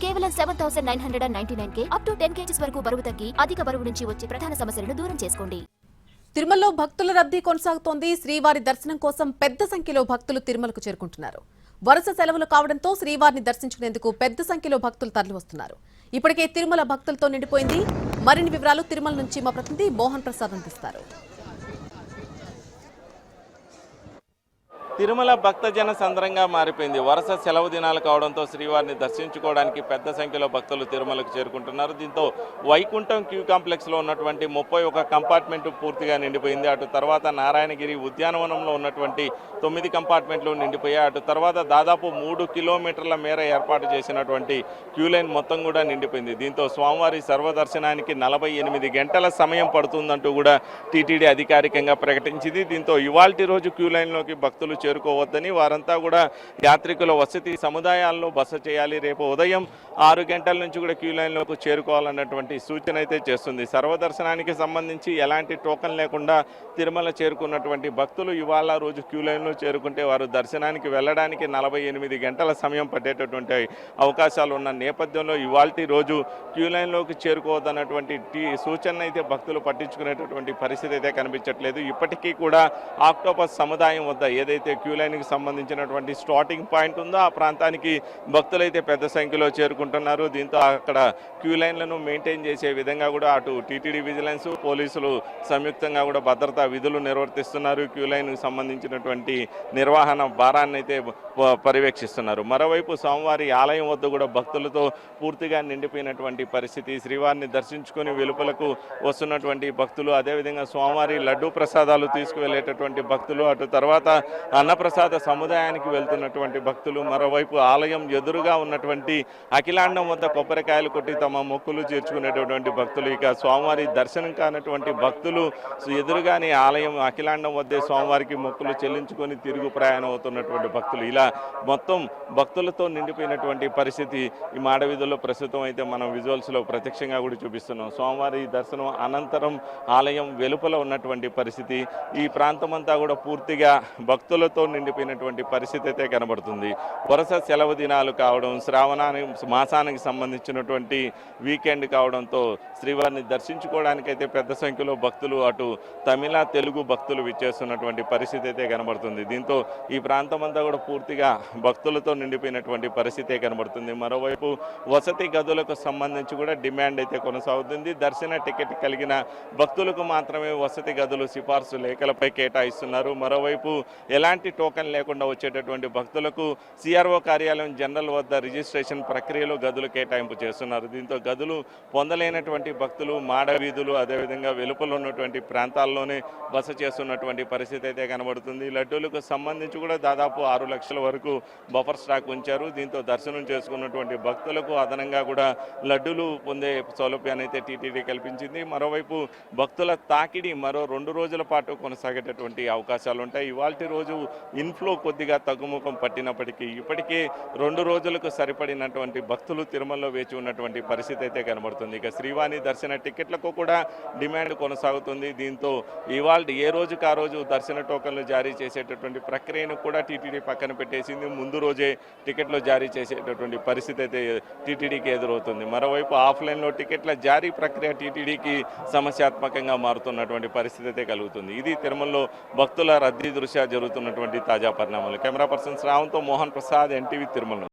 కేవలం 7,999 up to 10 kgs వరకు బరువు తగ్గి అధిక బరువు నుంచి వచ్చే ప్రధాన సమస్యలను దూరం చేసుకోండి. తిరుమలలో భక్తుల రద్దీ కొనసాగుతోంది. శ్రీవారి దర్శనం కోసం పెద్ద సంఖ్యలో భక్తులు తిరుమలకు చేరుకుంటున్నారు. వరుస సెలవులు కావడంతో శ్రీవారిని దర్శించుకునేందుకు పెద్ద సంఖ్యలో భక్తులు తరలివస్తున్నారు. ఇప్పటికే తిరుమల భక్తులతో నిండిపోయింది. మరిన్ని వివరాలు తిరుమల నుంచి మా ప్రతినిధి మోహన్ ప్రసాద్ అందిస్తారు. తిరుమల భక్తజన సంద్రంగా మారిపోయింది. వరుస సెలవు దినాలు కావడంతో శ్రీవారిని దర్శించుకోవడానికి పెద్ద సంఖ్యలో భక్తులు తిరుమలకు చేరుకుంటున్నారు. దీంతో వైకుంఠం క్యూ కాంప్లెక్స్లో ఉన్నటువంటి 31 కంపార్ట్మెంటు పూర్తిగా నిండిపోయింది. అటు తర్వాత నారాయణగిరి ఉద్యానవనంలో ఉన్నటువంటి 9 కంపార్ట్మెంట్లు నిండిపోయాయి. అటు తర్వాత దాదాపు 3 కిలోమీటర్ల మేర ఏర్పాటు చేసినటువంటి క్యూ లైన్ మొత్తం కూడా నిండిపోయింది. దీంతో స్వామివారి సర్వదర్శనానికి 48 గంటల సమయం పడుతుందంటూ కూడా టీటీడీ అధికారికంగా ప్రకటించింది. దీంతో ఇవాల్టి రోజు క్యూ లైన్లోకి భక్తులు చేరుకోవద్దని, వారంతా కూడా యాత్రికుల వసతి సముదాయాల్లో బస చేయాలి. రేపు ఉదయం 6 గంటల నుంచి కూడా క్యూ లైన్లోకి చేరుకోవాలన్నటువంటి సూచన అయితే చేస్తుంది. సర్వదర్శనానికి సంబంధించి ఎలాంటి టోకన్ లేకుండా తిరుమల చేరుకున్నటువంటి భక్తులు ఇవాళ రోజు క్యూ లైన్లో చేరుకుంటే వారు దర్శనానికి వెళ్ళడానికి 48 గంటల సమయం పట్టేటటువంటి అవకాశాలు ఉన్న నేపథ్యంలో ఇవాల్టి రోజు క్యూ లైన్లోకి చేరుకోవద్దన్నటువంటి సూచన అయితే భక్తులు పట్టించుకునేటటువంటి పరిస్థితి అయితే కనిపించట్లేదు. ఇప్పటికీ కూడా ఆక్టోపస్ సముదాయం వద్ద ఏదైతే క్యూ లైన్కి సంబంధించినటువంటి స్టార్టింగ్ పాయింట్ ఉందో ఆ ప్రాంతానికి భక్తులైతే పెద్ద సంఖ్యలో చేరుకుంటున్నారు. దీంతో అక్కడ క్యూ లైన్లను మెయింటైన్ చేసే విధంగా కూడా అటు టీటీడీ విజిలెన్స్, పోలీసులు సంయుక్తంగా కూడా భద్రతా విధులు నిర్వర్తిస్తున్నారు. క్యూ లైన్కి సంబంధించినటువంటి నిర్వహణ భారాన్ని అయితే పర్యవేక్షిస్తున్నారు. మరోవైపు స్వామివారి ఆలయం వద్ద కూడా భక్తులతో పూర్తిగా నిండిపోయినటువంటి పరిస్థితి. శ్రీవారిని దర్శించుకొని వెలుపలకు వస్తున్నటువంటి భక్తులు, అదేవిధంగా స్వామివారి లడ్డూ ప్రసాదాలు తీసుకువెళ్ళేటటువంటి భక్తులు, అటు తర్వాత అన్నప్రసాద సముదాయానికి వెళ్తున్నటువంటి భక్తులు, మరోవైపు ఆలయం ఎదురుగా ఉన్నటువంటి అఖిలాండం వద్ద కొబ్బరికాయలు కొట్టి తమ మొక్కులు చేర్చుకునేటటువంటి భక్తులు, ఇక స్వామివారి దర్శనం కానటువంటి భక్తులు ఎదురుగానే ఆలయం అఖిలాండం వద్దే స్వామివారికి మొక్కులు చెల్లించుకొని తిరుగు ప్రయాణం అవుతున్నటువంటి భక్తులు, ఇలా మొత్తం భక్తులతో నిండిపోయినటువంటి పరిస్థితి ఈ మాడవీధుల్లో ప్రస్తుతం అయితే మనం విజువల్స్లో ప్రత్యక్షంగా కూడా చూపిస్తున్నాం. స్వామివారి దర్శనం అనంతరం ఆలయం వెలుపల ఉన్నటువంటి పరిస్థితి, ఈ ప్రాంతమంతా కూడా పూర్తిగా భక్తులతో నిండిపోయినటువంటి పరిస్థితి అయితే కనబడుతుంది. వరుస సెలవు దినాలు కావడం, మాసానికి సంబంధించినటువంటి వీకెండ్ కావడంతో శ్రీవారిని దర్శించుకోవడానికైతే పెద్ద సంఖ్యలో భక్తులు అటు తమిళ, తెలుగు భక్తులు విచ్చేస్తున్నటువంటి పరిస్థితి అయితే కనబడుతుంది. దీంతో ఈ ప్రాంతం అంతా కూడా పూర్తిగా భక్తులతో నిండిపోయినటువంటి పరిస్థితే కనబడుతుంది. మరోవైపు వసతి గదులకు సంబంధించి కూడా డిమాండ్ అయితే కొనసాగుతుంది. దర్శన టికెట్ కలిగిన భక్తులకు మాత్రమే వసతి గదులు సిఫార్సు లేఖలపై కేటాయిస్తున్నారు. మరోవైపు ఎలాంటి టోకెన్ లేకుండా వచ్చేటటువంటి భక్తులకు సిఆర్ఓ కార్యాలయం జనరల్ వద్ద రిజిస్ట్రేషన్ ప్రక్రియలో గదులు కేటాయింపు చేస్తున్నారు. దీంతో గదులు పొందలేనటువంటి భక్తులు మాడవీధులు, అదేవిధంగా వెలుపల ఉన్నటువంటి ప్రాంతాల్లోనే బస చేస్తున్నటువంటి పరిస్థితి అయితే కనబడుతుంది. లడ్డూలకు సంబంధించి కూడా దాదాపు 6 లక్షల వరకు బఫర్ స్టాక్ ఉంచారు. దీంతో దర్శనం చేసుకున్నటువంటి భక్తులకు అదనంగా కూడా లడ్డూలు పొందే సౌలభ్యాన్ని అయితే టీటీడీ కల్పించింది. మరోవైపు భక్తుల తాకిడి మరో 2 రోజుల పాటు కొనసాగేటటువంటి అవకాశాలు ఉంటాయి. ఇవాల్టి రోజు ఇన్ఫ్లో కొద్దిగా తగ్గుముఖం పట్టినప్పటికీ ఇప్పటికే 2 రోజులకు సరిపడినటువంటి భక్తులు తిరుమలలో వేచి ఉన్నటువంటి పరిస్థితి అయితే కనబడుతుంది. ఇక శ్రీవారి దర్శన టికెట్లకు కూడా డిమాండ్ కొనసాగుతుంది. దీంతో ఇవాళ ఏ రోజుకు ఆ రోజు దర్శన టోకన్లు జారీ చేసేటటువంటి ప్రక్రియను కూడా టీటీడీ పక్కన పెట్టేసింది. ముందు రోజే టికెట్లు జారీ చేసేటటువంటి పరిస్థితి అయితే టీటీడీకి ఎదురవుతుంది. మరోవైపు ఆఫ్లైన్లో టికెట్ల జారీ ప్రక్రియ టీటీడీకి సమస్యాత్మకంగా మారుతున్నటువంటి పరిస్థితి అయితే కలుగుతుంది. ఇది తిరుమలలో భక్తుల రద్దీ దృష్ట్యా జరుగుతున్నటువంటి తాజా పరిణామాలు. కెమెరా పర్సన్ శ్రావంతో మోహన్ ప్రసాద్, ఎన్టీవీ, తిరుమల.